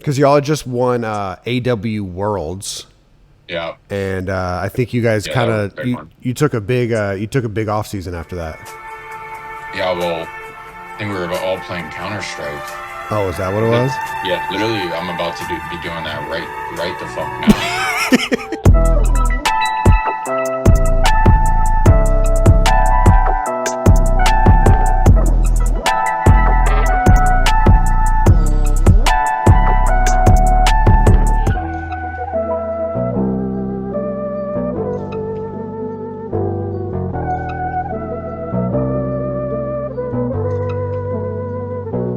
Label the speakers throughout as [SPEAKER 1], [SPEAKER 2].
[SPEAKER 1] Because y'all had just won AW Worlds.
[SPEAKER 2] Yeah.
[SPEAKER 1] And I think you guys kind of you took a big off season after that.
[SPEAKER 2] Yeah, well, I think we were all playing Counter-Strike.
[SPEAKER 1] Oh, is that what it was?
[SPEAKER 2] Yeah, literally, I'm about to be doing that right the fuck now.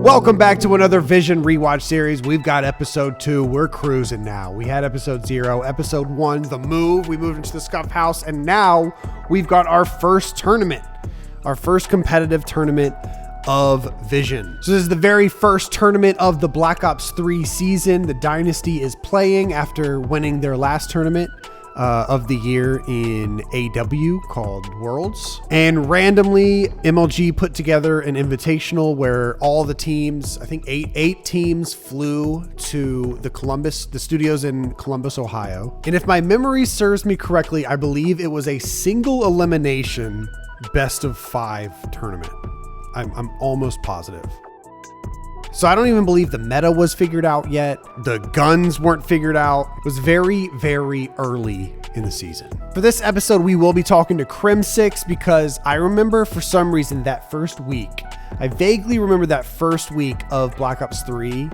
[SPEAKER 1] Welcome back to another Vision Rewatch series. We've got episode 2. We're cruising now. We had episode 0, episode 1, the move. We moved into the Scuf House, and now we've got our first tournament, our first competitive tournament of Vision. So this is the very first tournament of the Black Ops 3 season. The Dynasty is playing after winning their last tournament of the year in AW called Worlds. And randomly, MLG put together an invitational where all the teams, I think eight teams, flew to the studios in Columbus, Ohio. And if my memory serves me correctly, I believe it was a single elimination best of 5 tournament. I'm almost positive. So I don't even believe the meta was figured out yet. The guns weren't figured out. It was very, very early in the season. For this episode, we will be talking to Crimsix because I remember for some reason that first week, I vaguely remember that first week of Black Ops 3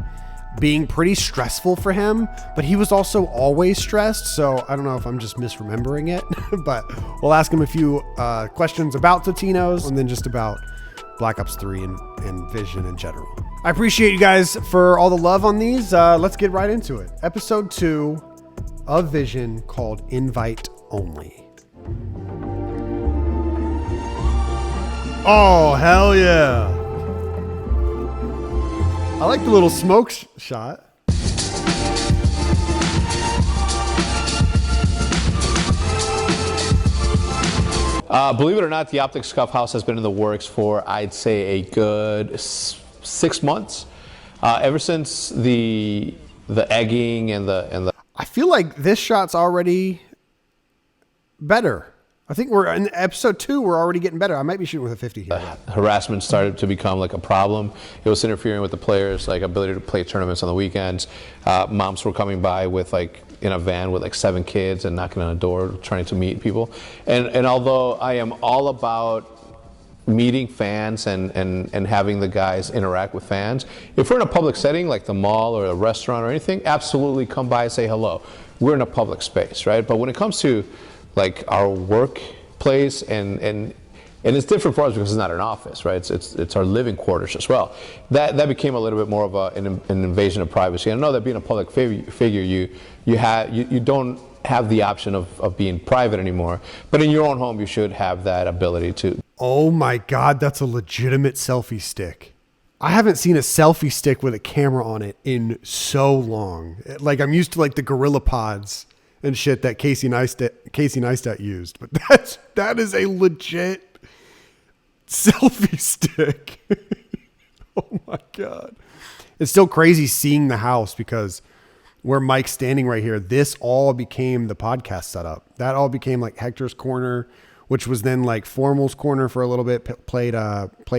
[SPEAKER 1] being pretty stressful for him, but he was also always stressed. So I don't know if I'm just misremembering it, but we'll ask him a few questions about Totinos and then just about Black Ops 3 and Vision in general. I appreciate you guys for all the love on these. Let's get right into it. Episode 2 of Vision called Invite Only. Oh, hell yeah. I like the little smoke shot.
[SPEAKER 3] Believe it or not, the Optic Scuf House has been in the works for, I'd say, a good 6 months. Ever since the egging and the.
[SPEAKER 1] I feel like this shot's already better. I think we're in episode 2. We're already getting better. I might be shooting with a 50 here.
[SPEAKER 3] Harassment started to become like a problem. It was interfering with the players' like ability to play tournaments on the weekends. Moms were coming by with like in a van with like 7 kids and knocking on a door trying to meet people. And although I am all about meeting fans and having the guys interact with fans, if we're in a public setting like the mall or a restaurant or anything, absolutely come by and say hello. We're in a public space, right? But when it comes to like our workplace and it's different for us because it's not an office, right? It's our living quarters as well. That became a little bit more of an invasion of privacy. And I know that being a public figure, you don't have the option of being private anymore. But in your own home, you should have that ability to.
[SPEAKER 1] Oh my God, that's a legitimate selfie stick. I haven't seen a selfie stick with a camera on it in so long. Like I'm used to like the Gorilla Pods and shit that Casey Neistat used, but that is a legit selfie stick. Oh my God. It's still crazy seeing the house because where Mike's standing right here, this all became the podcast setup. That all became like Hector's corner, which was then like Formal's corner for a little bit, played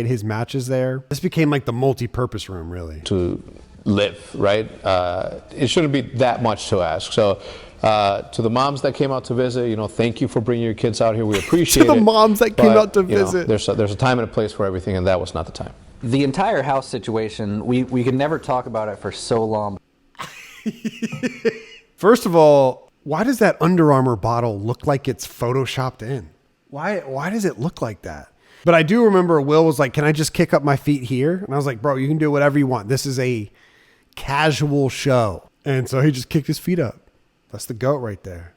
[SPEAKER 1] his matches there. This became like the multi-purpose room, really.
[SPEAKER 3] To live, right? It shouldn't be that much to ask. So to the moms that came out to visit, thank you for bringing your kids out here. We appreciate it.
[SPEAKER 1] To the moms that came out to visit.
[SPEAKER 3] There's a time and a place for everything, and that was not the time.
[SPEAKER 4] The entire house situation, we could never talk about it for so long.
[SPEAKER 1] First of all, why does that Under Armour bottle look like it's photoshopped in? Why does it look like that? But I do remember Will was like, can I just kick up my feet here? And I was like, bro, you can do whatever you want. This is a casual show. And so he just kicked his feet up. That's the GOAT right there.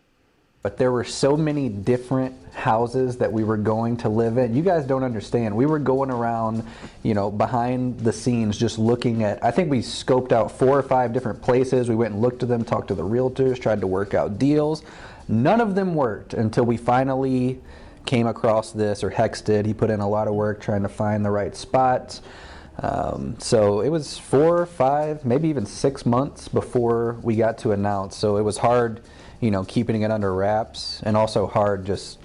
[SPEAKER 4] But there were so many different houses that we were going to live in. You guys don't understand. We were going around, behind the scenes, just looking at, I think we scoped out 4 or 5 different places. We went and looked at them, talked to the realtors, tried to work out deals. None of them worked until we finally came across this, or Hex did. He put in a lot of work trying to find the right spots. So it was 4, 5, maybe even 6 months before we got to announce. So it was hard, keeping it under wraps, and also hard just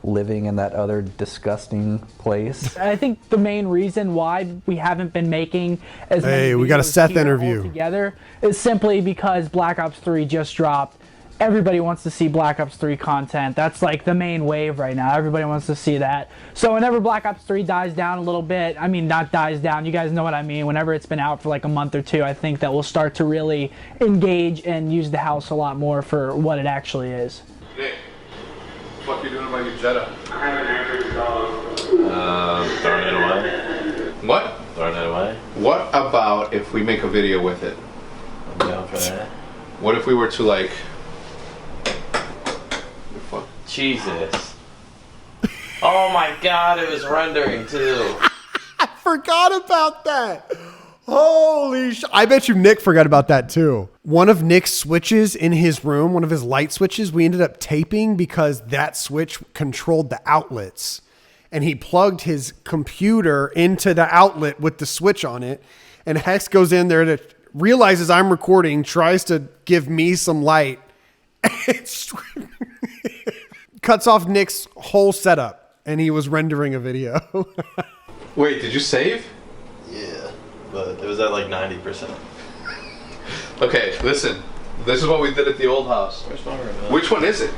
[SPEAKER 4] living in that other disgusting place.
[SPEAKER 5] I think the main reason why we haven't been making as many
[SPEAKER 1] we got a
[SPEAKER 5] videos
[SPEAKER 1] Seth
[SPEAKER 5] here
[SPEAKER 1] interview
[SPEAKER 5] together is simply because Black Ops 3 just dropped. Everybody wants to see Black Ops 3 content. That's like the main wave right now. Everybody wants to see that. So whenever Black Ops 3 dies down a little bit, I mean, not dies down, you guys know what I mean. Whenever it's been out for like a month or two, I think that we'll start to really engage and use the house a lot more for what it actually is.
[SPEAKER 3] Nick, what the fuck you doing about your Jetta?
[SPEAKER 6] I haven't answered your dog.
[SPEAKER 2] Throwing it away.
[SPEAKER 3] What?
[SPEAKER 2] Throwing it away.
[SPEAKER 3] What about if we make a video with it?
[SPEAKER 2] I'm down for that.
[SPEAKER 3] What if we were to like...
[SPEAKER 2] Jesus. Oh my god, it was rendering too.
[SPEAKER 1] Forgot about that. Holy sh! I bet you Nick forgot about that too. One of Nick's switches in his room, one of his light switches, we ended up taping because that switch controlled the outlets. And he plugged his computer into the outlet with the switch on it. And Hex goes in there to realizes I'm recording, tries to give me some light. Cuts off Nick's whole setup, and he was rendering a video.
[SPEAKER 3] Wait, did you save?
[SPEAKER 7] Yeah, but it was at like 90%.
[SPEAKER 3] Okay, listen. This is what we did at the old house.
[SPEAKER 2] Where's my remote?
[SPEAKER 3] Which one is it?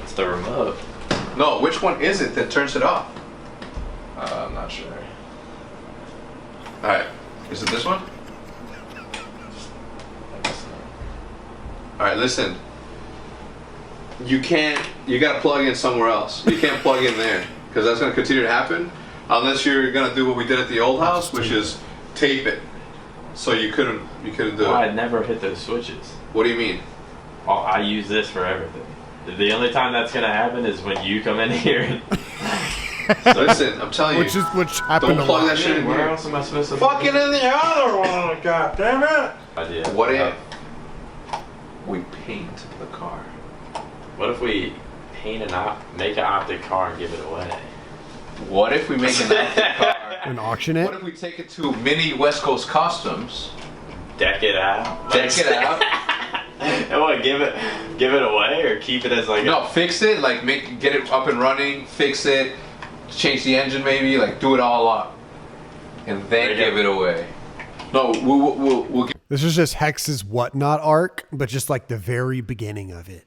[SPEAKER 2] It's the remote.
[SPEAKER 3] No, which one is it that turns it off?
[SPEAKER 2] I'm not sure.
[SPEAKER 3] Alright, is it this one?
[SPEAKER 2] I guess not.
[SPEAKER 3] Alright, listen. You gotta plug in somewhere else. You can't plug in there, because that's gonna continue to happen unless you're gonna do what we did at the old house, which is tape it. So you couldn't do
[SPEAKER 2] I
[SPEAKER 3] it.
[SPEAKER 2] never hit those switches.
[SPEAKER 3] What do you mean?
[SPEAKER 2] Oh, I use this for everything. The only time that's gonna happen is when you come in here.
[SPEAKER 3] Listen, I'm telling you.
[SPEAKER 1] Which happened
[SPEAKER 3] Don't
[SPEAKER 1] a
[SPEAKER 3] plug
[SPEAKER 1] lot.
[SPEAKER 3] that shit in
[SPEAKER 2] Where
[SPEAKER 3] here.
[SPEAKER 2] else am I supposed to
[SPEAKER 3] Fucking in the other one, god damn it!
[SPEAKER 2] idea?
[SPEAKER 3] What if we paint the car?
[SPEAKER 2] What if we make an optic car and give it away?
[SPEAKER 3] What if we make an optic car?
[SPEAKER 1] And auction it?
[SPEAKER 3] What if we take it to Mini West Coast Customs?
[SPEAKER 2] Deck it out.
[SPEAKER 3] Deck it out.
[SPEAKER 2] And what? Give it away or keep it as like
[SPEAKER 3] No, fix it. Like get it up and running. Fix it. Change the engine, maybe. Like do it all up, and then give it away. No, we'll give.
[SPEAKER 1] This is just Hex's Whatnot arc, but just like the very beginning of it.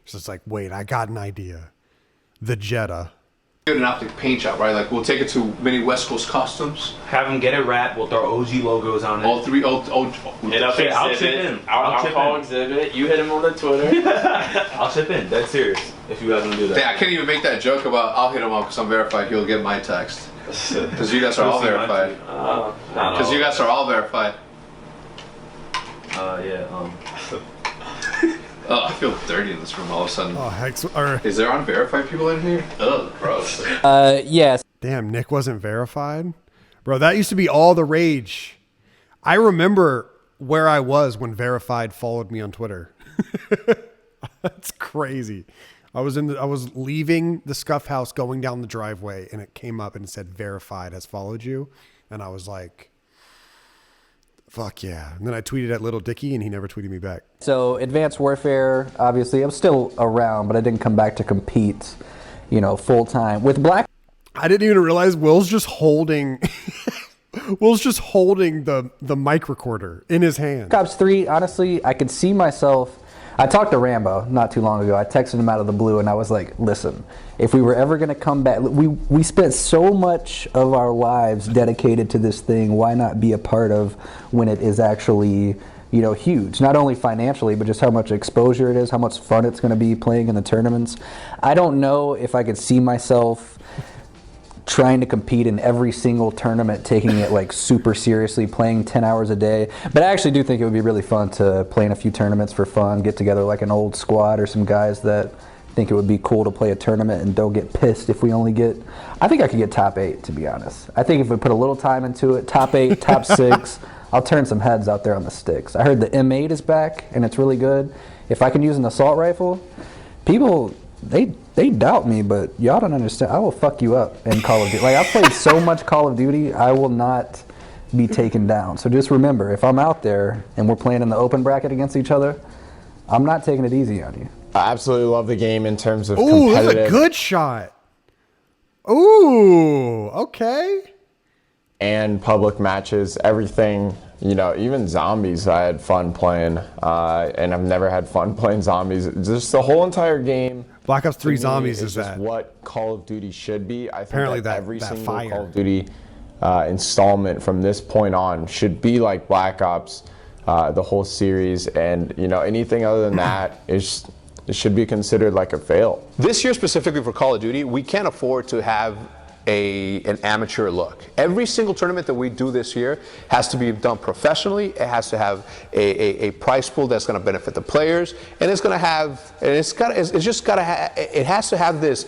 [SPEAKER 1] It's just like, wait, I got an idea. The Jetta.
[SPEAKER 3] Get an optic paint job, right? Like we'll take it to Mini West Coast Customs.
[SPEAKER 8] Have them get it wrapped. We'll throw OG logos on it.
[SPEAKER 3] All three.
[SPEAKER 2] Hit up
[SPEAKER 8] Okay, I'll
[SPEAKER 2] Exhibit.
[SPEAKER 8] chip in.
[SPEAKER 2] I'll
[SPEAKER 8] chip
[SPEAKER 2] call
[SPEAKER 8] in.
[SPEAKER 2] Exhibit. You hit him on the Twitter.
[SPEAKER 8] I'll chip in. Dead serious. If you guys want to do that.
[SPEAKER 3] Yeah, I can't even make that joke about I'll hit him up because I'm verified. He'll get my text because you guys are all verified. Because you guys are all verified.
[SPEAKER 8] Yeah.
[SPEAKER 3] Oh, I feel dirty in this room all of a sudden.
[SPEAKER 1] Oh, Hex. Or,
[SPEAKER 3] Is there unverified people in here? Oh, gross.
[SPEAKER 4] Yes.
[SPEAKER 1] damn, Nick wasn't verified? Bro, that used to be all the rage. I remember where I was when verified followed me on Twitter. That's crazy. I was leaving the Scuf House going down the driveway, and it came up and it said verified has followed you. And I was like, fuck yeah. And then I tweeted at Little Dicky, and he never tweeted me back.
[SPEAKER 4] So Advanced Warfare, obviously, I'm still around, but I didn't come back to compete, full time. With Black
[SPEAKER 1] I didn't even realize Will's just holding the mic recorder in his hand.
[SPEAKER 4] Ops 3, honestly, I could see myself. I talked to Rambo not too long ago. I texted him out of the blue, and I was like, listen, if we were ever going to come back, we spent so much of our lives dedicated to this thing. Why not be a part of when it is actually, huge? Not only financially, but just how much exposure it is, how much fun it's going to be playing in the tournaments. I don't know if I could see myself trying to compete in every single tournament, taking it like super seriously, playing 10 hours a day. But I actually do think it would be really fun to play in a few tournaments for fun, get together like an old squad or some guys that think it would be cool to play a tournament and don't get pissed if we only get, I think I could get top 8, to be honest. I think if we put a little time into it, top 8, top 6, I'll turn some heads out there on the sticks. I heard the M8 is back and it's really good. If I can use an assault rifle, people, they doubt me, but y'all don't understand. I will fuck you up in Call of Duty. Like, I've played so much Call of Duty, I will not be taken down. So just remember, if I'm out there and we're playing in the open bracket against each other, I'm not taking it easy on you.
[SPEAKER 9] I absolutely love the game in terms of
[SPEAKER 1] Ooh, that's
[SPEAKER 9] competitive
[SPEAKER 1] a good shot. Ooh, okay.
[SPEAKER 9] and public matches, everything. Even zombies I had fun playing, and I've never had fun playing zombies. Just the whole entire game.
[SPEAKER 1] Black Ops 3
[SPEAKER 9] to me,
[SPEAKER 1] Zombies
[SPEAKER 9] is
[SPEAKER 1] is
[SPEAKER 9] just
[SPEAKER 1] that.
[SPEAKER 9] what Call of Duty should be. I think
[SPEAKER 1] Apparently
[SPEAKER 9] that
[SPEAKER 1] that-
[SPEAKER 9] every
[SPEAKER 1] that
[SPEAKER 9] single
[SPEAKER 1] fire.
[SPEAKER 9] Call of Duty installment from this point on should be like Black Ops, the whole series, and anything other than that is it should be considered like a fail.
[SPEAKER 3] This year specifically for Call of Duty, we can't afford to have an amateur look. Every single tournament that we do this year has to be done professionally. It has to have a prize pool that's going to benefit the players, and it's has to have this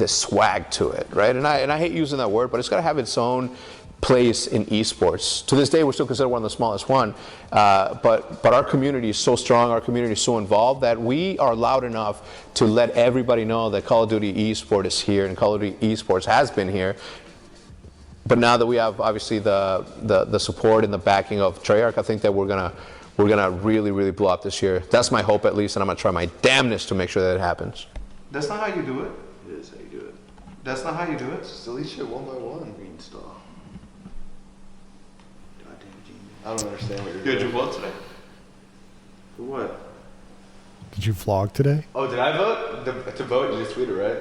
[SPEAKER 3] swag to it, right? And I hate using that word, but it's got to have its own place in esports. To this day, we're still considered one of the smallest one, but our community is so strong, our community is so involved that we are loud enough to let everybody know that Call of Duty eSport is here and Call of Duty eSports has been here. But now that we have obviously the support and the backing of Treyarch, I think that we're gonna really, really blow up this year. That's my hope, at least, and I'm gonna try my damnedest to make sure that it happens.
[SPEAKER 10] That's not how you do it.
[SPEAKER 7] It is how you do it.
[SPEAKER 10] That's not how you do it.
[SPEAKER 7] Just delete shit one by one. Green star. Goddamn genius. I don't understand what you're
[SPEAKER 10] Did
[SPEAKER 7] doing.
[SPEAKER 10] you vote today?
[SPEAKER 7] For what?
[SPEAKER 1] Did you vlog today?
[SPEAKER 7] Oh, did I vote? To vote, you just tweet it, right?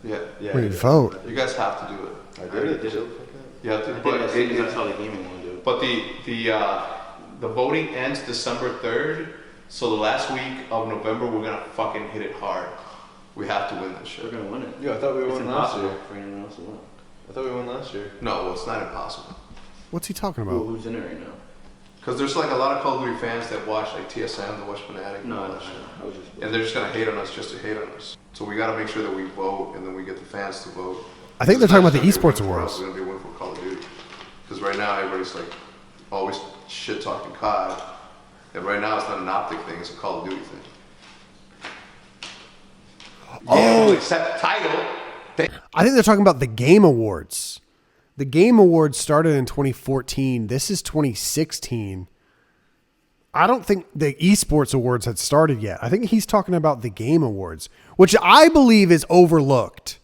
[SPEAKER 10] Yeah.
[SPEAKER 7] Yeah.
[SPEAKER 1] Wait, vote.
[SPEAKER 10] You guys have to do it.
[SPEAKER 7] I did it.
[SPEAKER 10] You have to.
[SPEAKER 7] I
[SPEAKER 10] But
[SPEAKER 7] did as soon as I saw the gaming one do it.
[SPEAKER 10] But the voting ends December 3rd, so the last week of November we're gonna fucking hit it hard. We have to win this shit.
[SPEAKER 7] We're gonna win it.
[SPEAKER 9] Yeah, I thought we
[SPEAKER 7] It's
[SPEAKER 9] won last
[SPEAKER 7] impossible
[SPEAKER 9] year.
[SPEAKER 7] for anyone else to win.
[SPEAKER 9] I thought we won last year.
[SPEAKER 10] No, well, it's not impossible.
[SPEAKER 1] What's he talking
[SPEAKER 7] Well,
[SPEAKER 1] about?
[SPEAKER 7] who's in it right now?
[SPEAKER 10] Because there's like a lot of Call of Duty fans that watch like TSM, the West Fanatic, and
[SPEAKER 7] No,
[SPEAKER 10] all
[SPEAKER 7] no,
[SPEAKER 10] that shit.
[SPEAKER 7] I was just.
[SPEAKER 10] And they're just gonna hate on us just to hate on us. So we gotta make sure that we vote, and then we get the fans to vote.
[SPEAKER 1] I think they're talking about the
[SPEAKER 10] It's gonna
[SPEAKER 1] esports
[SPEAKER 10] be a win for
[SPEAKER 1] awards.
[SPEAKER 10] us, It's gonna be a win for Call of Duty. Because right now everybody's like always shit talking COD, and right now it's not an optic thing; it's a Call of Duty thing.
[SPEAKER 1] Oh,
[SPEAKER 10] except title.
[SPEAKER 1] I think they're talking about the Game Awards. The Game Awards started in 2014. This is 2016. I don't think the Esports Awards had started yet. I think he's talking about the Game Awards, which I believe is overlooked.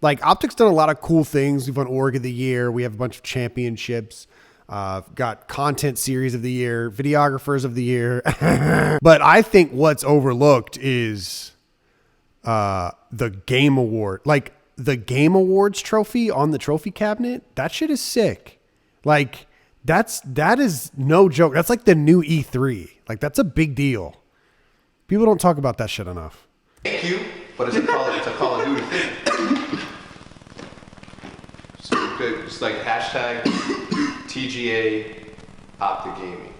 [SPEAKER 1] Like, Optic's done a lot of cool things. We've won Org of the Year. We have a bunch of championships. Got Content Series of the Year, Videographers of the Year. But I think what's overlooked is the Game Award. Like, the Game Awards trophy on the trophy cabinet, that shit is sick. Like, that is no joke. That's like the new E3. Like, that's a big deal. People don't talk about that shit enough.
[SPEAKER 10] Thank you, but it's a Call of Duty thing. So it's like hashtag TGA Optic Gaming.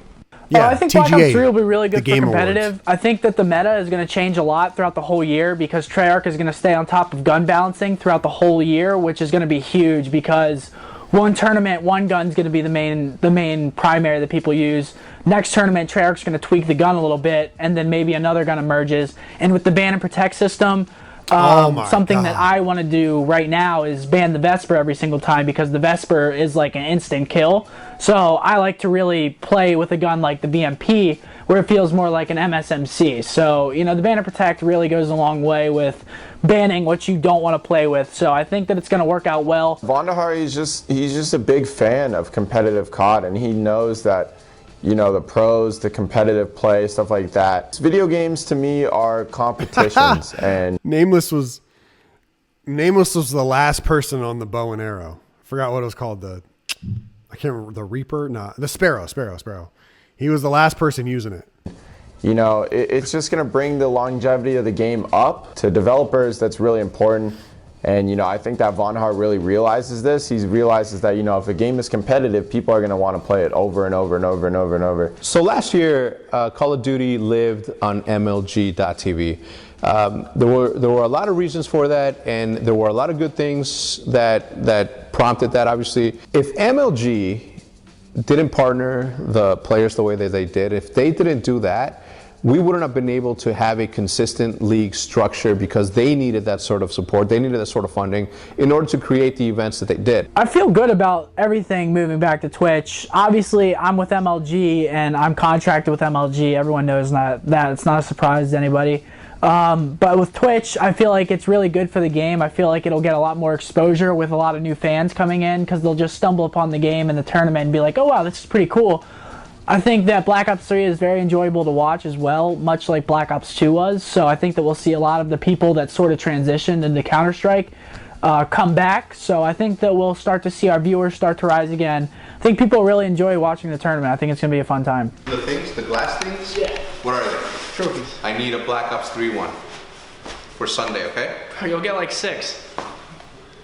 [SPEAKER 1] Yeah,
[SPEAKER 5] I think Black Ops 3 will be really
[SPEAKER 1] the
[SPEAKER 5] good for
[SPEAKER 1] Game
[SPEAKER 5] competitive.
[SPEAKER 1] Awards.
[SPEAKER 5] I think that the meta is going to change a lot throughout the whole year because Treyarch is going to stay on top of gun balancing throughout the whole year, which is going to be huge because one tournament, one gun's going to be the main primary that people use. Next tournament, Treyarch's going to tweak the gun a little bit, and then maybe another gun emerges. And with the ban and protect system, something that I want to do right now is ban the Vesper every single time because the Vesper is like an instant kill. So I like to really play with a gun like the BMP where it feels more like an MSMC. So, the ban and protect really goes a long way with banning what you don't want to play with. So I think that it's going to work out well.
[SPEAKER 9] Vondahar, he's just a big fan of competitive COD, and he knows that, the pros, the competitive play, stuff like that. Video games to me are competitions, and
[SPEAKER 1] Nameless was the last person on the bow and arrow. I forgot what it was called. I can't remember, the Reaper? No, the Sparrow. He was the last person using it.
[SPEAKER 9] it's just going to bring the longevity of the game up. To developers, that's really important. And, I think that Vondahar really realizes this. He realizes that, if a game is competitive, people are going to want to play it over and over and over and over and over.
[SPEAKER 3] So last year, Call of Duty lived on MLG.tv. There were a lot of reasons for that, and there were a lot of good things that prompted that, obviously. If MLG didn't partner the players the way that they did, if they didn't do that, we wouldn't have been able to have a consistent league structure because they needed that sort of support, they needed that sort of funding in order to create the events that they did.
[SPEAKER 5] I feel good about everything moving back to Twitch. Obviously, I'm with MLG and I'm contracted with MLG. Everyone knows that. It's not a surprise to anybody. But with Twitch, I feel like it's really good for the game. I feel like it'll get a lot more exposure with a lot of new fans coming in because they'll just stumble upon the game in the tournament and be like, oh wow, this is pretty cool. I think that Black Ops 3 is very enjoyable to watch as well, much like Black Ops 2 was. So I think that we'll see a lot of the people that sort of transitioned into Counter-Strike come back. So I think that we'll start to see our viewers start to rise again. I think people really enjoy watching the tournament. I think it's going to be a fun time.
[SPEAKER 10] The things, the glass things?
[SPEAKER 5] Yeah.
[SPEAKER 10] What are they?
[SPEAKER 5] Trophies.
[SPEAKER 10] I need a Black Ops 3 one for Sunday, okay?
[SPEAKER 5] You'll get like 6.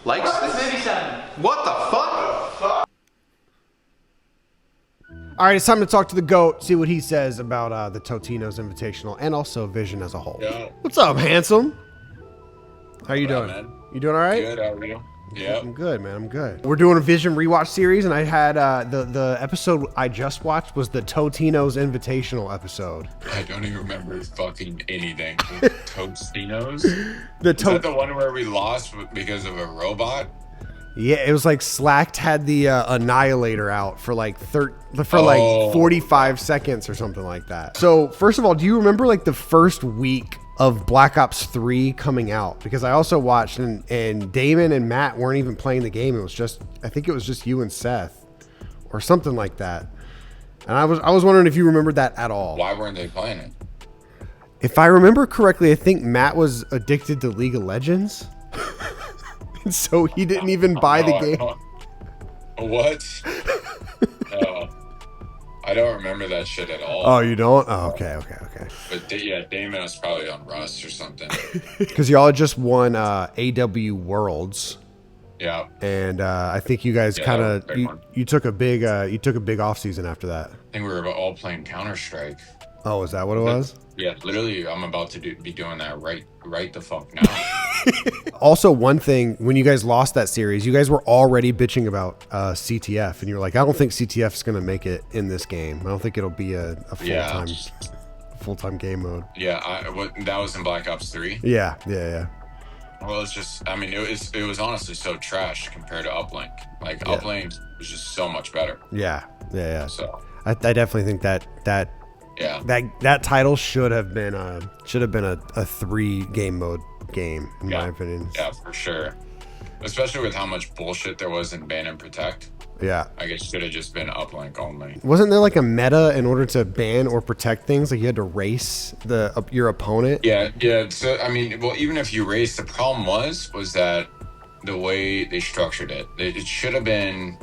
[SPEAKER 10] Like
[SPEAKER 5] Maybe 7.
[SPEAKER 10] What the fuck?
[SPEAKER 1] All right, it's time to talk to the GOAT, see what he says about the Totinos Invitational and also Vision as a whole.
[SPEAKER 2] Yeah.
[SPEAKER 1] What's up, handsome? How you doing?
[SPEAKER 2] Man.
[SPEAKER 1] You doing all right?
[SPEAKER 2] Good, how are you? Yeah.
[SPEAKER 1] I'm good, man. I'm good. We're doing a Vision rewatch series, and I had the episode I just watched was the Totinos Invitational episode.
[SPEAKER 2] I don't even remember fucking anything. Totinos? Is
[SPEAKER 1] The
[SPEAKER 2] that the one where we lost because of a robot?
[SPEAKER 1] Yeah, it was like Slacked had the Annihilator out for like 45 seconds or something like that. So first of all, do you remember like the first week of Black Ops 3 coming out? Because I also watched and Damon and Matt weren't even playing the game. It was just, I think it was just you and Seth or something like that. And I was wondering if you remembered that at all.
[SPEAKER 2] Why weren't they playing it?
[SPEAKER 1] If I remember correctly, I think Matt was addicted to League of Legends. So he didn't even buy the game.
[SPEAKER 2] What? I don't remember that shit at all.
[SPEAKER 1] Oh, you don't? Oh, okay.
[SPEAKER 2] But yeah, Damon was probably on Rust or something.
[SPEAKER 1] Because y'all had just won AW Worlds.
[SPEAKER 2] Yeah.
[SPEAKER 1] And I think you guys kind of you took a big off season after that.
[SPEAKER 2] I think we were all playing Counter-Strike.
[SPEAKER 1] Oh, is that what it was?
[SPEAKER 2] Yeah, literally, I'm about to be doing that right the fuck now.
[SPEAKER 1] Also, one thing, when you guys lost that series, you guys were already bitching about CTF, and you were like, I don't think CTF is going to make it in this game. I don't think it'll be a full-time game mode.
[SPEAKER 2] Yeah, that was in Black Ops 3?
[SPEAKER 1] Yeah.
[SPEAKER 2] Well, it's just, I mean, it was honestly so trash compared to Uplink. Like, Uplink was just so much better.
[SPEAKER 1] Yeah.
[SPEAKER 2] So
[SPEAKER 1] I definitely think that title should have been a 3 game mode game, in my opinion.
[SPEAKER 2] Yeah, for sure. Especially with how much bullshit there was in ban and protect.
[SPEAKER 1] Yeah.
[SPEAKER 2] I guess it should have just been uplink only.
[SPEAKER 1] Wasn't there like a meta in order to ban or protect things? Like you had to race your opponent?
[SPEAKER 2] Yeah. So, I mean, well, even if you race, the problem was that the way they structured it, it should have been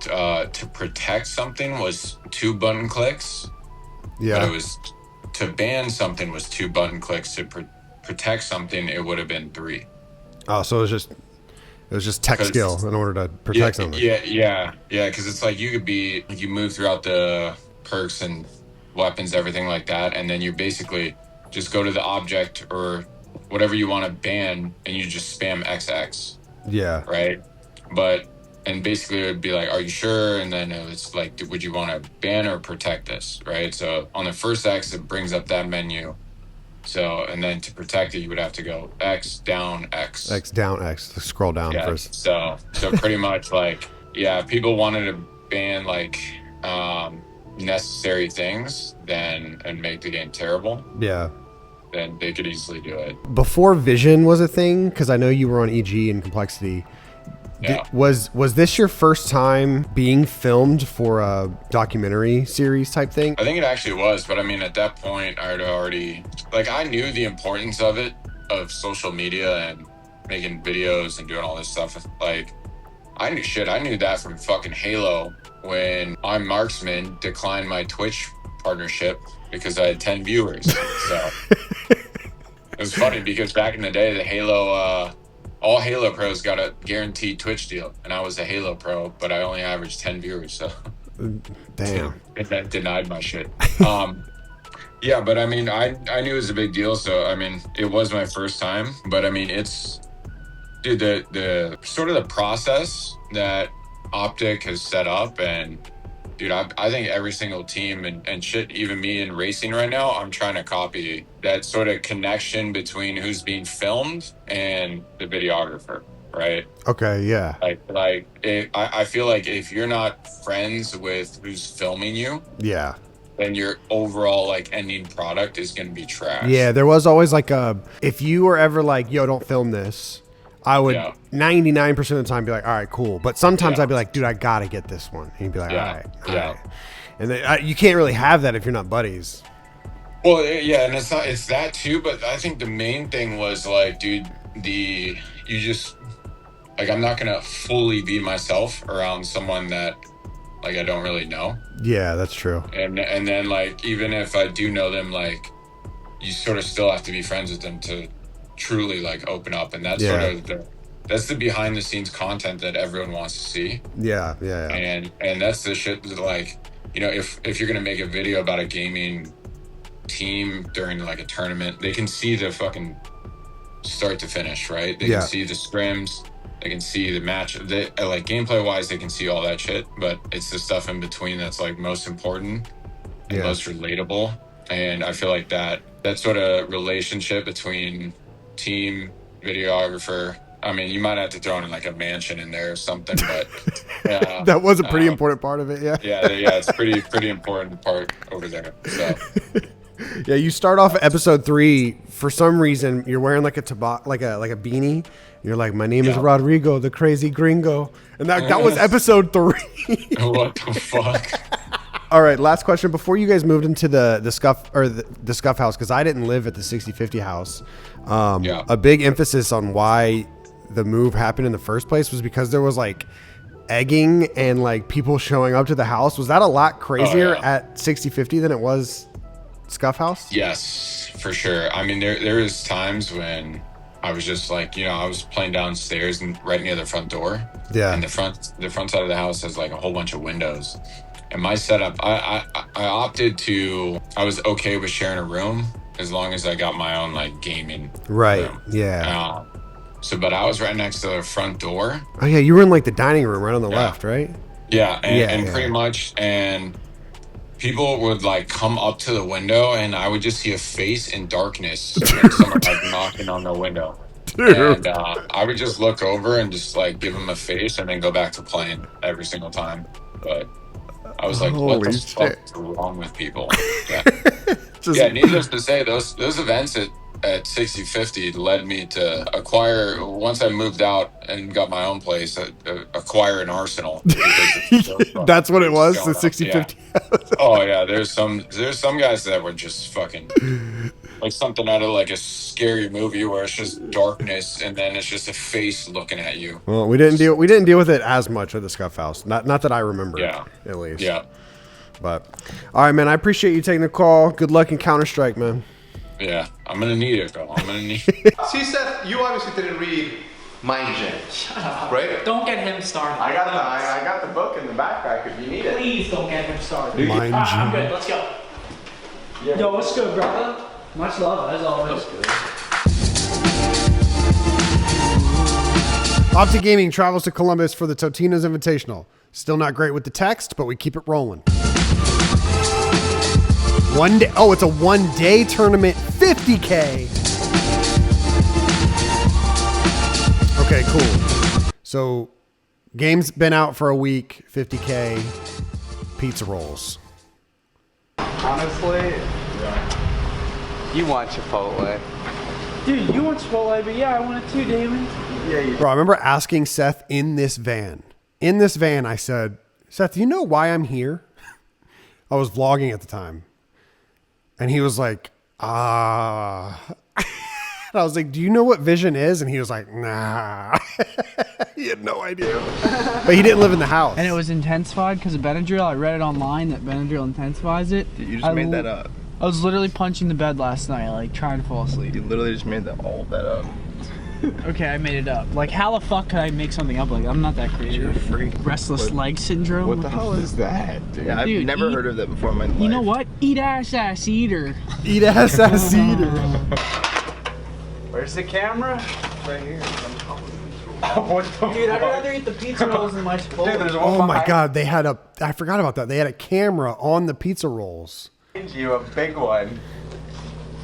[SPEAKER 2] to protect something was 2 button clicks.
[SPEAKER 1] Yeah.
[SPEAKER 2] But it was to ban something was 2 button clicks. To protect something, it would have been 3.
[SPEAKER 1] Oh, so it was just tech skill in order to protect something.
[SPEAKER 2] Yeah. Because it's like you move throughout the perks and weapons, everything like that, and then you basically just go to the object or whatever you want to ban, and you just spam XX.
[SPEAKER 1] Yeah.
[SPEAKER 2] Right. And basically it would be like, are you sure? And then it's like, would you want to ban or protect this? Right. So on the first X, it brings up that menu. So, and then to protect it, you would have to go X down X.
[SPEAKER 1] X down X. Scroll down first.
[SPEAKER 2] So pretty much like, yeah, if people wanted to ban like necessary things and make the game terrible.
[SPEAKER 1] Yeah.
[SPEAKER 2] Then they could easily do it.
[SPEAKER 1] Before Vision was a thing, because I know you were on EG and Complexity.
[SPEAKER 2] Yeah.
[SPEAKER 1] Was this your first time being filmed for a documentary series type thing?
[SPEAKER 2] I think it actually was, but I mean, at that point, I had already, like, I knew the importance of it, of social media and making videos and doing all this stuff. Like, I knew that from fucking Halo when I'm Marksman declined my Twitch partnership because I had 10 viewers. So it was funny because back in the day, the Halo, all Halo pros got a guaranteed Twitch deal, and I was a Halo pro, but I only averaged 10 viewers, so
[SPEAKER 1] damn,
[SPEAKER 2] that denied my shit. Yeah, but I mean, I knew it was a big deal, so I mean, it was my first time, but I mean, the sort of the process that Optic has set up and dude, I think every single team and shit, even me in racing right now, I'm trying to copy that sort of connection between who's being filmed and the videographer, right?
[SPEAKER 1] Okay, yeah.
[SPEAKER 2] I feel like if you're not friends with who's filming you,
[SPEAKER 1] Yeah.
[SPEAKER 2] then your overall like ending product is going to be trash.
[SPEAKER 1] Yeah, there was always like if you were ever like, yo, don't film this, I would 99% of the time be like, all right, cool. But sometimes I'd be like, dude, I got to get this one. And you'd be like, all right. And then, you can't really have that if you're not buddies.
[SPEAKER 2] Well, yeah, and it's that too, but I think the main thing was like, dude, you just, like, I'm not going to fully be myself around someone that, like, I don't really know.
[SPEAKER 1] Yeah, that's true.
[SPEAKER 2] And then, like, even if I do know them, like, you sort of still have to be friends with them to truly, like, open up. And that's sort of that's the behind the scenes content that everyone wants to see.
[SPEAKER 1] Yeah.
[SPEAKER 2] And that's the shit that, like, you know, if you're going to make a video about a gaming team during, like, a tournament, they can see the fucking start to finish, right? They can see the scrims. They can see the match. Like, gameplay wise, they can see all that shit, but it's the stuff in between that's like most important and most relatable. And I feel like that sort of relationship between team, videographer. I mean, you might have to throw in like a mansion in there or something, but yeah,
[SPEAKER 1] that was a pretty important part of it. Yeah,
[SPEAKER 2] it's pretty important part over there. So.
[SPEAKER 1] Yeah, you start off episode 3. For some reason, you're wearing like a beanie. You're like, my name is Rodrigo, the crazy gringo, and that was episode 3.
[SPEAKER 2] What the fuck?
[SPEAKER 1] All right, last question before you guys moved into the Scuf or the Scuf House, because I didn't live at the 6050 house. A big emphasis on why the move happened in the first place was because there was like egging and like people showing up to the house. Was that a lot crazier at 6050 than it was Scuf House?
[SPEAKER 2] Yes, for sure. I mean, there was times when I was just like, you know, I was playing downstairs and right near the front door.
[SPEAKER 1] Yeah.
[SPEAKER 2] And the front side of the house has like a whole bunch of windows. And my setup, I was okay with sharing a room as long as I got my own like gaming room.
[SPEAKER 1] Yeah.
[SPEAKER 2] But I was right next to the front door.
[SPEAKER 1] Oh yeah, you were in like the dining room right on the left, right?
[SPEAKER 2] Yeah, and pretty much, and people would like come up to the window and I would just see a face in darkness and someone like knocking on the window. Dude. And I would just look over and just like give them a face and then go back to playing every single time. But I was like, what the fuck is wrong with people? Yeah. Needless to say, those events at 6050 led me to acquire, once I moved out and got my own place, acquire an arsenal.
[SPEAKER 1] That's what it was, the 6050.
[SPEAKER 2] Oh yeah, there's some guys that were just fucking like something out of like a scary movie where it's just darkness and then it's just a face looking at you.
[SPEAKER 1] Well, we didn't deal with it as much at the Scuf House. Not that I remember. At least.
[SPEAKER 2] Yeah.
[SPEAKER 1] But all right, man. I appreciate you taking the call. Good luck in Counter-Strike, man.
[SPEAKER 2] Yeah, I'm gonna need it, bro. I'm gonna need it.
[SPEAKER 10] See, Seth, you obviously didn't read Mind Gen.
[SPEAKER 11] Shut up.
[SPEAKER 10] Right?
[SPEAKER 11] Don't get him started.
[SPEAKER 9] I got the book in the backpack if you need it.
[SPEAKER 11] Please don't get him started.
[SPEAKER 1] Mind
[SPEAKER 11] I'm
[SPEAKER 1] Gen.
[SPEAKER 11] good. Let's go. Yo, what's good, brother? Much love, as always.
[SPEAKER 1] Opti Gaming travels to Columbus for the Totinos Invitational. Still not great with the text, but we keep it rolling. One day. Oh, it's a one-day tournament, 50K. Okay, cool. So, game's been out for a week, 50K, pizza rolls.
[SPEAKER 12] Honestly, you want Chipotle.
[SPEAKER 5] Dude, you want Chipotle, but yeah, I want it too, Damon.
[SPEAKER 12] Yeah,
[SPEAKER 1] Bro, I remember asking Seth in this van. In this van, I said, Seth, do you know why I'm here? I was vlogging at the time. And he was like, And I was like, do you know what Vision is? And he was like, nah. He had no idea. But he didn't live in the house.
[SPEAKER 5] And it was intensified because of Benadryl. I read it online that Benadryl intensifies it.
[SPEAKER 12] Dude, you just made that up.
[SPEAKER 5] I was literally punching the bed last night, like trying to fall asleep.
[SPEAKER 12] You literally just made all that up.
[SPEAKER 5] Okay, I made it up. Like, how the fuck could I make something up like that? I'm not that creative.
[SPEAKER 12] You're a freak.
[SPEAKER 5] Restless leg syndrome?
[SPEAKER 12] What the hell is that, dude? Yeah, I've
[SPEAKER 5] Dude,
[SPEAKER 12] never heard of that before in my life.
[SPEAKER 5] You know what? Eat ass eater.
[SPEAKER 1] Eat ass eater.
[SPEAKER 12] Where's the camera? Right here.
[SPEAKER 11] Dude, I'd rather eat the pizza rolls than my Chipotle.
[SPEAKER 1] Oh my God, they had a. I forgot about that. They had a camera on the pizza rolls.
[SPEAKER 13] You a big one.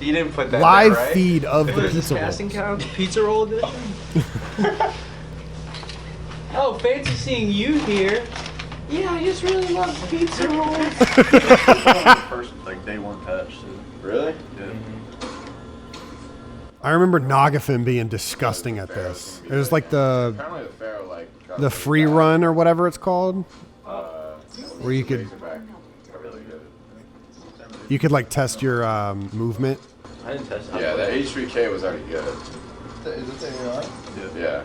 [SPEAKER 13] You didn't put that
[SPEAKER 1] Live
[SPEAKER 13] there, right?
[SPEAKER 1] feed of the
[SPEAKER 11] What is this,
[SPEAKER 1] pizza rolls.
[SPEAKER 11] casting couch pizza roll edition? Oh, fancy seeing you here. Yeah, I just really love pizza rolls.
[SPEAKER 7] First, like day one patch. So.
[SPEAKER 9] Really?
[SPEAKER 7] Yeah.
[SPEAKER 1] I remember Nagafin being disgusting at this. It was like the
[SPEAKER 9] Apparently the Pharaoh like got
[SPEAKER 1] the free run or whatever it's called, where you could like test your movement.
[SPEAKER 7] I didn't test it.
[SPEAKER 2] Yeah, the H3K was already good.
[SPEAKER 12] Is it thing on?
[SPEAKER 2] Yeah.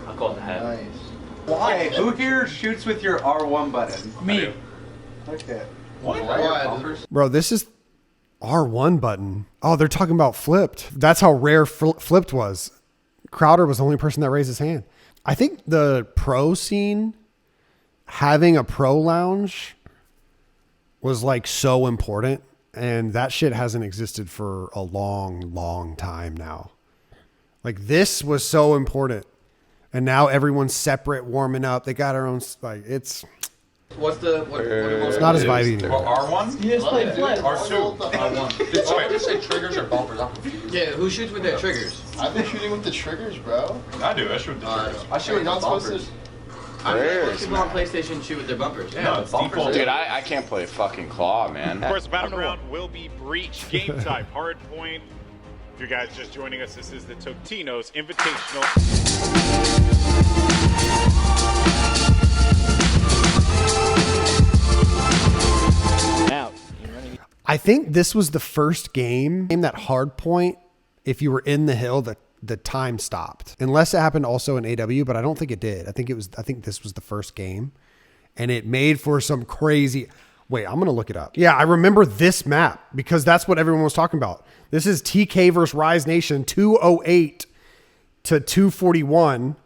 [SPEAKER 7] I called the hat.
[SPEAKER 12] Nice.
[SPEAKER 13] Why? Who here shoots with your R1 button?
[SPEAKER 11] Me.
[SPEAKER 13] Okay.
[SPEAKER 12] What?
[SPEAKER 1] Bro, this is R1 button. Oh, they're talking about flipped. That's how rare flipped was. Crowder was the only person that raised his hand. I think the pro scene, having a pro lounge was like so important. And that shit hasn't existed for a long, long time now. Like this was so important. And now everyone's separate, warming up. They got our own, like it's...
[SPEAKER 14] What's the
[SPEAKER 1] It's not as vibey anymore.
[SPEAKER 8] R1?
[SPEAKER 11] You just played flip.
[SPEAKER 8] R2.
[SPEAKER 14] R1.
[SPEAKER 8] Did
[SPEAKER 14] Did you say triggers or bumpers? I'm confused. Yeah, who shoots with their triggers?
[SPEAKER 12] I've been shooting with the triggers, bro.
[SPEAKER 8] I do. I shoot with the triggers.
[SPEAKER 14] I shoot with the bumpers. I mean, most people on PlayStation shoot with their bumpers. Yeah,
[SPEAKER 8] No,
[SPEAKER 14] the bumpers.
[SPEAKER 2] Dude, I can't play fucking claw, man.
[SPEAKER 15] Of course, the battleground will be breach game type hard point. If you guys just joining us, this is the Totinos Invitational.
[SPEAKER 1] I think this was the first game that hard point, if you were in the hill, the time stopped. Unless it happened also in AW, but I don't think it did. I think this was the first game. And it made for some crazy... Wait, I'm going to look it up. Yeah, I remember this map because that's what everyone was talking about. This is TK versus Rise Nation 208 to 241.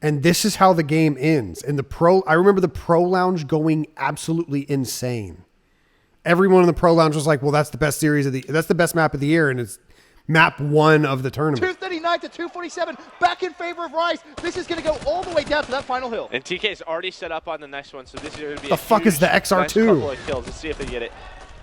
[SPEAKER 1] And this is how the game ends. And I remember the pro lounge going absolutely insane. Everyone in the pro lounge was like, well, that's the best that's the best map of the year. And it's map 1 of the tournament.
[SPEAKER 16] 239 to 247, back in favor of Rise. This is going to go all the way down to that final hill.
[SPEAKER 17] And TK's already set up on the next one, so this is going to be
[SPEAKER 1] the fuck is the XR2?
[SPEAKER 17] Nice couple of kills. Let's see if they get it.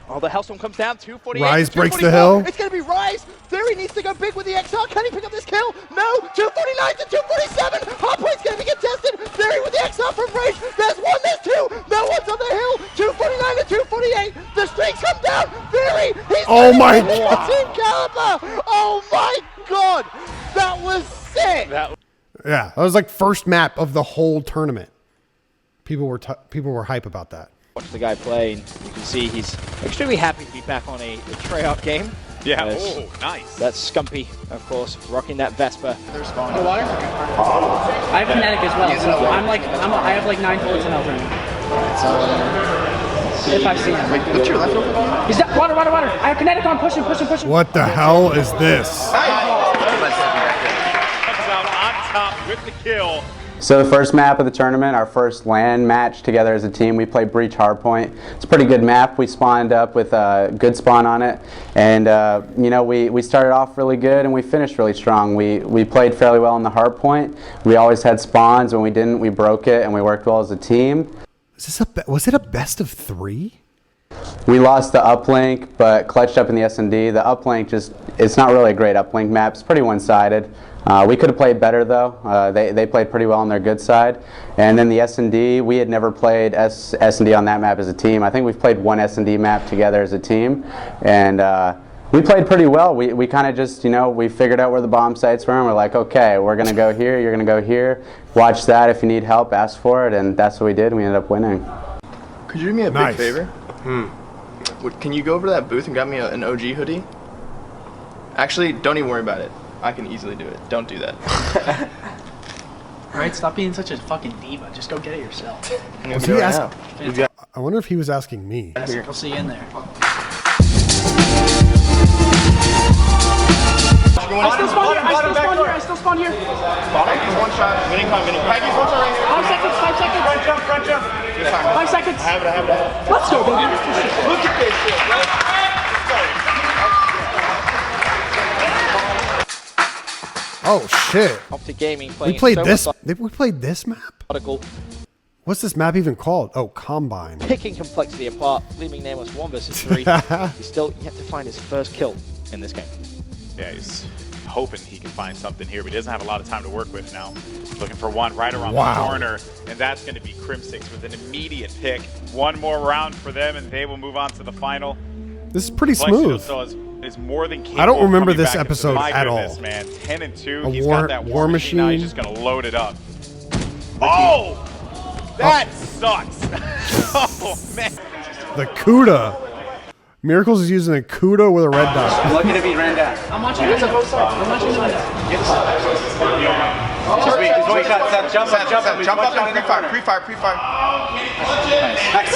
[SPEAKER 16] Oh, the Hellstorm comes down, 248.
[SPEAKER 1] Rise breaks the hill.
[SPEAKER 16] It's going to be Rise. Theory needs to go big with the XR. Can he pick up this kill? No. 249 to 247. Hardpoint's going to be contested. Theory with the XR from Rage. There's one, there's two. No one's on the hill. 249 to 248. The streaks come down. Theory.
[SPEAKER 1] Oh my God.
[SPEAKER 16] Team Caliber. Oh my God. That was sick.
[SPEAKER 1] Yeah, that was like first map of the whole tournament. People were hype about that.
[SPEAKER 18] Watch the guy play, and you can see he's extremely happy to be back on a tryout game.
[SPEAKER 15] Yeah, oh, nice.
[SPEAKER 18] That's Scumpy, of course, rocking that Vespa.
[SPEAKER 11] There's water? I have kinetic as well, so I have like 9 bullets in Elden. If I see him.
[SPEAKER 12] What's your left over?
[SPEAKER 11] He's got water. I have kinetic on, push him.
[SPEAKER 1] What the hell is this?
[SPEAKER 15] Comes out on top with the kill.
[SPEAKER 19] So the first map of the tournament, our first LAN match together as a team, we played Breach Hardpoint. It's a pretty good map. We spawned up with a good spawn on it, and you know, we started off really good and we finished really strong. We played fairly well on the Hardpoint. We always had spawns. When we didn't, we broke it, and we worked well as a team.
[SPEAKER 1] Was it a best of 3?
[SPEAKER 19] We lost the uplink, but clutched up in the S&D. The uplink it's not really a great uplink map. It's pretty one-sided. We could have played better though. They played pretty well on their good side. And then the S&D, we had never played S&D on that map as a team. I think we've played one S&D map together as a team. And we played pretty well. We kind of just, you know, we figured out where the bomb sites were and we're like, okay, we're going to go here, you're going to go here. Watch that. If you need help, ask for it. And that's what we did. And we ended up winning.
[SPEAKER 12] Could you do me a big favor? Can you go over to that booth and grab me an OG hoodie? Actually, don't even worry about it. I can easily do it. Don't do that.
[SPEAKER 11] Alright, stop being such a fucking diva. Just go get it yourself.
[SPEAKER 1] Was he asking? I wonder if he was asking me.
[SPEAKER 11] We'll see you in there. I still spawn here.
[SPEAKER 12] Peggy's one shot. Winning time. Peggy's one shot right here.
[SPEAKER 11] 5 seconds.
[SPEAKER 12] Front jump.
[SPEAKER 11] 5 seconds.
[SPEAKER 12] I have it.
[SPEAKER 11] Let's go, baby.
[SPEAKER 12] Look at this shit.
[SPEAKER 1] Oh shit.
[SPEAKER 18] Optic Gaming
[SPEAKER 1] We
[SPEAKER 18] playing
[SPEAKER 1] played
[SPEAKER 18] so
[SPEAKER 1] this.
[SPEAKER 18] much
[SPEAKER 1] We played this map.
[SPEAKER 18] article,
[SPEAKER 1] What's this map even called? Oh, Combine.
[SPEAKER 18] picking complexity apart, leaving Nameless 1 versus 3. He's still yet to find his first kill in this game.
[SPEAKER 15] Yeah, he's hoping he can find something here, but he doesn't have a lot of time to work with now. Looking for one right around the corner, and that's going to be Crimsix with an immediate pick. One more round for them, and they will move on to the final.
[SPEAKER 1] This is pretty smooth.
[SPEAKER 15] Is more than capable.
[SPEAKER 1] I don't remember
[SPEAKER 15] of coming
[SPEAKER 1] this
[SPEAKER 15] back
[SPEAKER 1] episode
[SPEAKER 15] my
[SPEAKER 1] at
[SPEAKER 15] goodness,
[SPEAKER 1] all.
[SPEAKER 15] Man, 10 and 2.
[SPEAKER 1] A
[SPEAKER 15] He's
[SPEAKER 1] war-
[SPEAKER 15] got that
[SPEAKER 1] war
[SPEAKER 15] Now he's
[SPEAKER 1] machine.
[SPEAKER 15] just going to load it up. Oh, that sucks. Oh man.
[SPEAKER 1] The Cuda. Miracles is using a Cuda with a red dot.
[SPEAKER 11] Lucky to be ran down. I'm watching this on both sides. I'm watching this. Just wait. Just wait. Seth, jump up and pre-fire. Nice.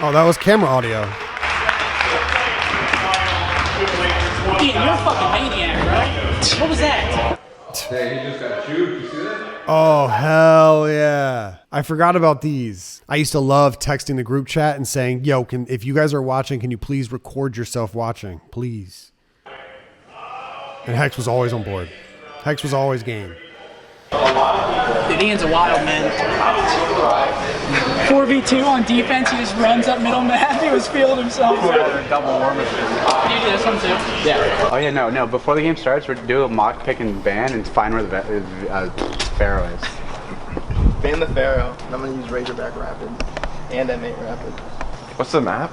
[SPEAKER 1] Oh, that was camera audio.
[SPEAKER 11] Ian, you're a fucking maniac, bro. What was that?
[SPEAKER 20] Hey, he just got chewed. You see that?
[SPEAKER 1] Oh, hell yeah. I forgot about these. I used to love texting the group chat and saying, yo, if you guys are watching, can you please record yourself watching? Please. And Hex was always on board. Hex was always game.
[SPEAKER 11] Dude, Ian's a wild man. 4v2 on defense, he just runs up middle map. He was feeling himself.
[SPEAKER 19] Double warm.
[SPEAKER 11] Can you do this one too?
[SPEAKER 19] Yeah. Oh yeah, no. Before the game starts, we're do a mock pick and ban and find where the Pharaoh is.
[SPEAKER 12] Ban the Pharaoh. And I'm gonna use Razorback Rapid and M8 Rapid.
[SPEAKER 20] What's the map?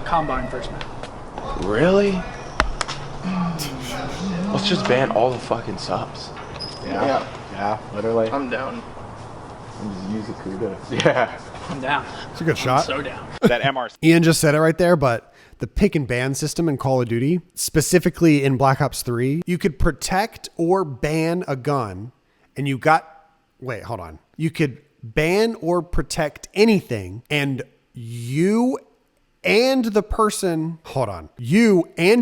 [SPEAKER 11] Combine first map.
[SPEAKER 20] Really? Let's just ban all the fucking subs.
[SPEAKER 19] Yeah, literally.
[SPEAKER 12] I'm down.
[SPEAKER 19] And just use the Cuda. Yeah.
[SPEAKER 11] I'm down.
[SPEAKER 1] It's a good shot.
[SPEAKER 11] So down.
[SPEAKER 15] That MR.
[SPEAKER 1] Ian just said it right there, but the pick and ban system in Call of Duty, specifically in Black Ops 3, you could protect or ban a gun, and you could ban or protect anything, and you and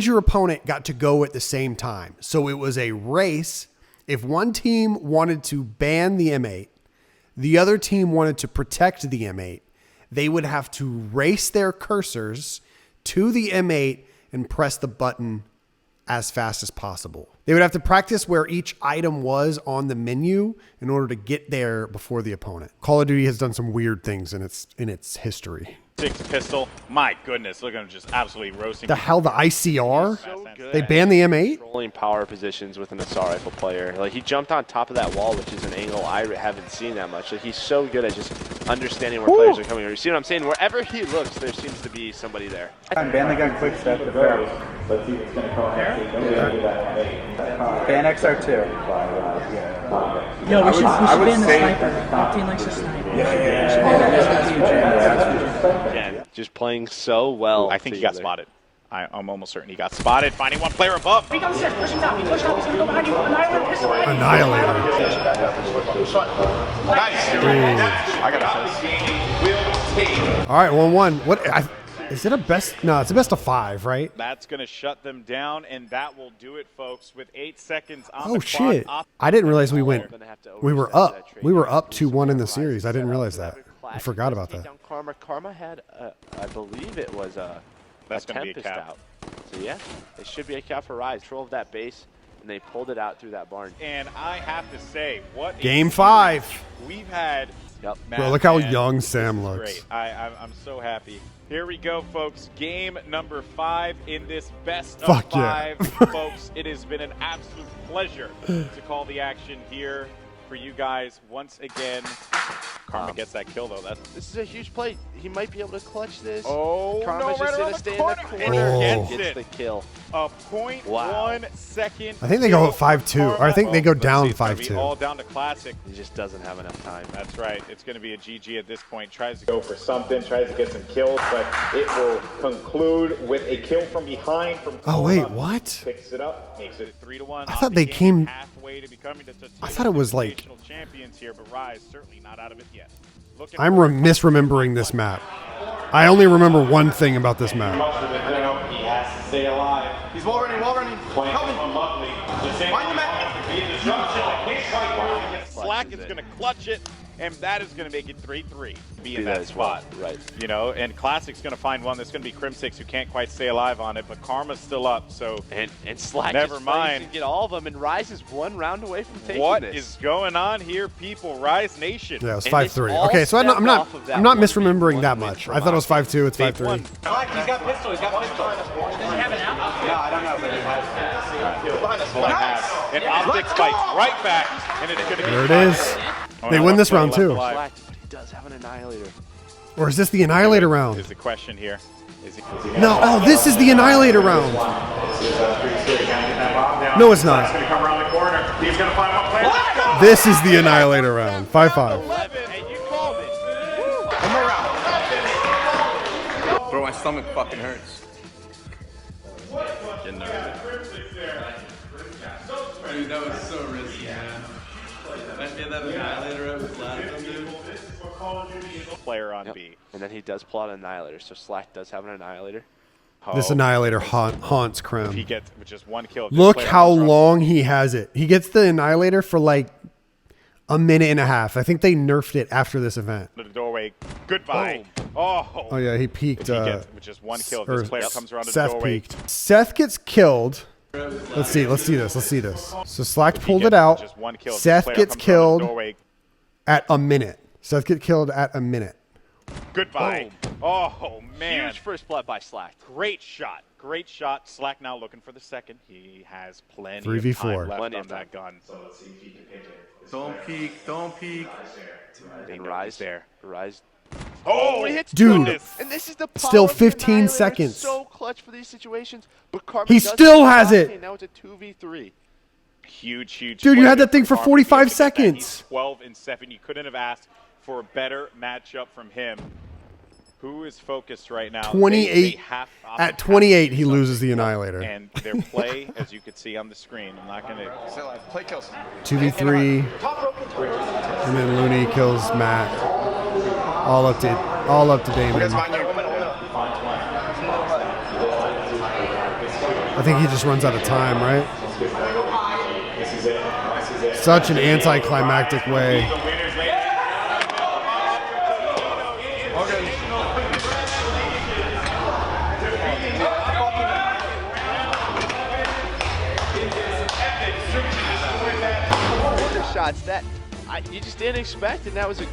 [SPEAKER 1] your opponent got to go at the same time. So it was a race. If one team wanted to ban the M8, the other team wanted to protect the M8, they would have to race their cursors to the M8 and press the button as fast as possible. They would have to practice where each item was on the menu in order to get there before the opponent. Call of Duty has done some weird things in its history.
[SPEAKER 15] 6 pistol. My goodness, look at him just absolutely roasting.
[SPEAKER 1] The hell, the ICR?
[SPEAKER 14] So
[SPEAKER 1] They banned the M8?
[SPEAKER 14] Controlling power positions with an assault rifle player. Like, he jumped on top of that wall, which is an angle I haven't seen that much. Like, he's so good at just understanding where players are coming. You see what I'm saying? Wherever he looks, there seems to be somebody there.
[SPEAKER 19] Ban the gun quick step to Pharaoh. Let's see what's going to come here. Ban XR2.
[SPEAKER 11] Yo, we should ban the sniper. Octane likes to snipe.
[SPEAKER 14] Again, just playing so well.
[SPEAKER 15] I think he got spotted. I'm almost certain he got spotted. Finding one player above.
[SPEAKER 11] He comes push him down. He pushed up. He's going to go behind you. Annihilator pistol.
[SPEAKER 1] Annihilator.
[SPEAKER 20] Nice. I got
[SPEAKER 1] All right, 1-1. Is it a best? No, it's a best of 5, right?
[SPEAKER 15] That's going to shut them down, and that will do it, folks, with 8 seconds on
[SPEAKER 1] Oh
[SPEAKER 15] the clock.
[SPEAKER 1] shit! I didn't realize we were up. We were up 2-1 in the series. I didn't realize that. I forgot about that.
[SPEAKER 14] Karma had, I believe it was
[SPEAKER 15] That's going to be a
[SPEAKER 14] Tempest
[SPEAKER 15] cap.
[SPEAKER 14] out. So yeah, it should be a cap for Rise. Control of that base, and they pulled it out through that barn.
[SPEAKER 15] And I have to say, what
[SPEAKER 1] Game 5.
[SPEAKER 15] We've had.
[SPEAKER 14] Yep.
[SPEAKER 1] Bro, look how young Sam looks.
[SPEAKER 15] Great. I'm so happy. Here we go, folks. Game number 5 in this best of
[SPEAKER 1] Fuck
[SPEAKER 15] 5,
[SPEAKER 1] yeah.
[SPEAKER 15] folks. It has been an absolute pleasure to call the action here for you guys once again. Karma gets that kill though.
[SPEAKER 14] This is a huge play. He might be able to clutch this.
[SPEAKER 15] Oh,
[SPEAKER 14] Karma's
[SPEAKER 15] no,
[SPEAKER 14] just
[SPEAKER 15] right
[SPEAKER 14] gonna
[SPEAKER 15] around
[SPEAKER 14] stay
[SPEAKER 15] the
[SPEAKER 14] in the
[SPEAKER 15] corner.
[SPEAKER 14] corner.
[SPEAKER 15] And he
[SPEAKER 1] Oh.
[SPEAKER 15] gets
[SPEAKER 14] Gets
[SPEAKER 15] it.
[SPEAKER 14] the kill.
[SPEAKER 15] A 0.1 second.
[SPEAKER 1] I think they go at 5-2, or I think they go down
[SPEAKER 15] It's gonna be
[SPEAKER 1] 5-2.
[SPEAKER 15] all down to classic.
[SPEAKER 14] He just doesn't have enough time.
[SPEAKER 15] That's right. It's going to be a GG at this point. Tries to go for something, tries to get some kills, but it will conclude with a kill from behind.
[SPEAKER 1] Oh wait, what?
[SPEAKER 15] Picks it up, makes it 3-1.
[SPEAKER 1] I thought they came.
[SPEAKER 15] Halfway to becoming the
[SPEAKER 1] I thought it was like.
[SPEAKER 15] champions here, but Rise certainly not out of it yet.
[SPEAKER 1] I'm misremembering this map. I only remember one thing about this map.
[SPEAKER 15] He has to stay alive.
[SPEAKER 12] He's wall running. Help me. Find the map.
[SPEAKER 15] Slack is going to clutch it. and that is going to make it 3-3. Be in that spot,
[SPEAKER 14] right?
[SPEAKER 15] You know, and Classic's going to find one that's going to be Crimsix, who can't quite stay alive on it, but Karma's still up. So
[SPEAKER 14] and Slack
[SPEAKER 15] never mind.
[SPEAKER 14] To get all of them, and Rise is one round away from taking
[SPEAKER 15] what
[SPEAKER 14] this.
[SPEAKER 15] What is going on here, people? Rise Nation.
[SPEAKER 1] Yeah, it was 5-3. Okay, so I'm not misremembering that much. I thought it was 5-2. It's 5-3.
[SPEAKER 11] Slack, he's got pistol. He's got pistol. Does he have it out?
[SPEAKER 12] No, I don't know, but he has
[SPEAKER 15] And Optic fights right back, and it's going to be
[SPEAKER 1] there it is. They win this round too.
[SPEAKER 14] Slack does have an Annihilator.
[SPEAKER 1] Or is this the Annihilator round?
[SPEAKER 15] Is the question here.
[SPEAKER 1] No, oh, this is the Annihilator round. No, it's not. This is the Annihilator round. 5-5.
[SPEAKER 20] Bro, my stomach fucking hurts.
[SPEAKER 13] Dude, that was so risky, man. I made that Annihilator up with last time, dude.
[SPEAKER 15] Player on B.
[SPEAKER 14] And then he does pull out an Annihilator, so Slack does have an Annihilator.
[SPEAKER 1] This Annihilator haunts Crim.
[SPEAKER 15] If he gets just one kill.
[SPEAKER 1] Look how long he has it. He gets the Annihilator for like a minute and a half. I think they nerfed it after this event.
[SPEAKER 15] The doorway. Goodbye. Oh
[SPEAKER 1] yeah, he peeked.
[SPEAKER 15] If he gets with just one kill, this player comes around the doorway.
[SPEAKER 1] Peeked. Seth gets killed. Let's see this. So Slack pulled it out. Seth gets killed at a minute. Seth gets killed at a minute.
[SPEAKER 15] Goodbye. Boom. Oh, man.
[SPEAKER 14] Huge first blood by Slack.
[SPEAKER 15] Great shot. Great shot. Slack now looking for the second. He has plenty
[SPEAKER 1] 3v4.
[SPEAKER 15] of time left on that gun.
[SPEAKER 12] Don't peek. Don't peek.
[SPEAKER 14] And Rise there. Rise.
[SPEAKER 15] Oh,
[SPEAKER 14] he hits
[SPEAKER 1] dude.
[SPEAKER 14] Goodness. And this is the
[SPEAKER 1] Still 15 seconds.
[SPEAKER 14] So clutch for these situations. But Carmen
[SPEAKER 1] he still has it.
[SPEAKER 14] Now it's a 2v3.
[SPEAKER 15] Huge.
[SPEAKER 1] Dude, you had that thing for 45 seconds.
[SPEAKER 15] He's 12-7. You couldn't have asked for a better matchup from him. Who is focused right now?
[SPEAKER 1] 28. At 28, he loses the Annihilator.
[SPEAKER 15] And their play, as you can see on the screen, I'm not going to
[SPEAKER 20] play kills.
[SPEAKER 1] 2v3, and then Looney kills Matt. All up to Damon. I think he just runs out of time, right? Such an anticlimactic way.
[SPEAKER 14] Shots that you just didn't expect, and that was a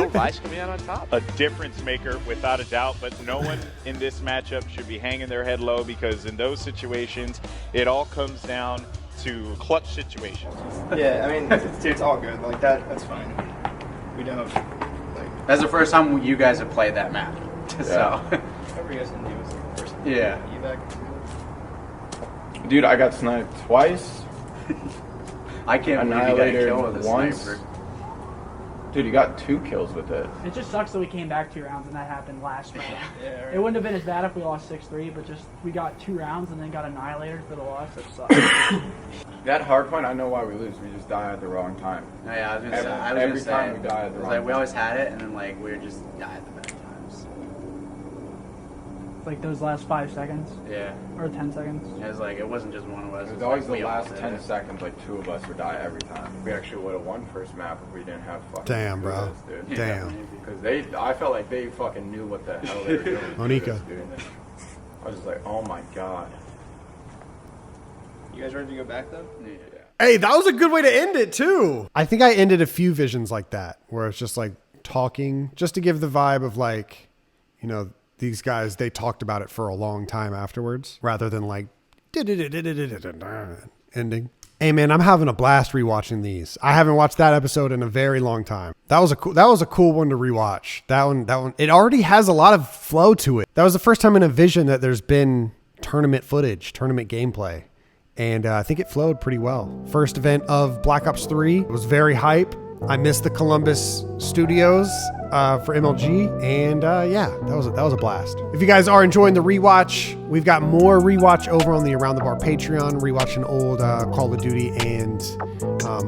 [SPEAKER 14] Rice coming out on top.
[SPEAKER 15] A difference maker without a doubt, but no one in this matchup should be hanging their head low, because in those situations it all comes down to clutch situations.
[SPEAKER 12] Yeah, I mean, it's all good. Like that's fine. We don't like.
[SPEAKER 19] That's the first time you guys have played that map. So.
[SPEAKER 12] Whatever you guys can do is the first.
[SPEAKER 19] Yeah.
[SPEAKER 12] Evac.
[SPEAKER 20] Dude, I got sniped twice.
[SPEAKER 19] I can't believe you got a kill with a
[SPEAKER 20] once.
[SPEAKER 19] sniper.
[SPEAKER 20] Dude, you got 2 kills with it.
[SPEAKER 5] It just sucks that we came back 2 rounds and that happened last round.
[SPEAKER 12] Yeah, right.
[SPEAKER 5] It wouldn't have been as bad if we lost 6-3, but just we got 2 rounds and then got Annihilator for the loss. That sucks.
[SPEAKER 20] That hard point, I know why we lose. We just die at the wrong time.
[SPEAKER 19] Oh, yeah,
[SPEAKER 20] Every time we die at the wrong time.
[SPEAKER 19] We always had it, and then like we would just die at the bad times.
[SPEAKER 5] Like those last 5 seconds?
[SPEAKER 19] Yeah.
[SPEAKER 5] Or 10 seconds?
[SPEAKER 19] It was like, it wasn't just one of us.
[SPEAKER 20] It was always the last 10 seconds, like 2 of us would die every time. We actually would have won first map if we didn't have fucking
[SPEAKER 1] Damn, bro.
[SPEAKER 20] dude.
[SPEAKER 1] Damn.
[SPEAKER 20] Because I felt like they fucking knew what the hell they were doing.
[SPEAKER 1] Monica.
[SPEAKER 20] I was just like, oh my god.
[SPEAKER 12] You guys ready to go back then?
[SPEAKER 20] Yeah.
[SPEAKER 1] Hey, that was a good way to end it too. I think I ended a few visions like that, where it's just like talking, just to give the vibe of like, you know, these guys, they talked about it for a long time afterwards, rather than like ending. Hey man, I'm having a blast rewatching these. I haven't watched that episode in a very long time. That was a cool one to rewatch. That one, it already has a lot of flow to it. That was the first time in a vision that there's been tournament footage, tournament gameplay. And I think it flowed pretty well. First event of Black Ops 3. It was very hype. I missed the Columbus studios for MLG, and yeah, that was a blast. If you guys are enjoying the rewatch, we've got more rewatch over on the Around the Bar Patreon, rewatching old Call of Duty and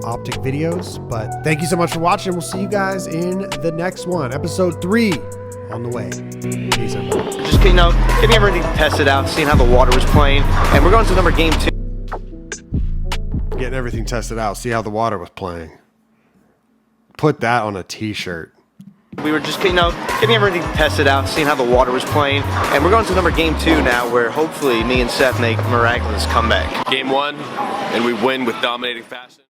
[SPEAKER 1] Optic videos. But thank you so much for watching. We'll see you guys in the next one, episode 3 on the way. Peace out.
[SPEAKER 21] Just getting everything tested out, seeing how the water was playing, and we're going to number game 2.
[SPEAKER 1] Getting everything tested out, see how the water was playing. put that on a t-shirt.
[SPEAKER 21] We were just, getting everything tested out, seeing how the water was playing, and we're going to game 2 now, where hopefully me and Seth make a miraculous comeback.
[SPEAKER 6] Game 1, and we win with dominating fashion.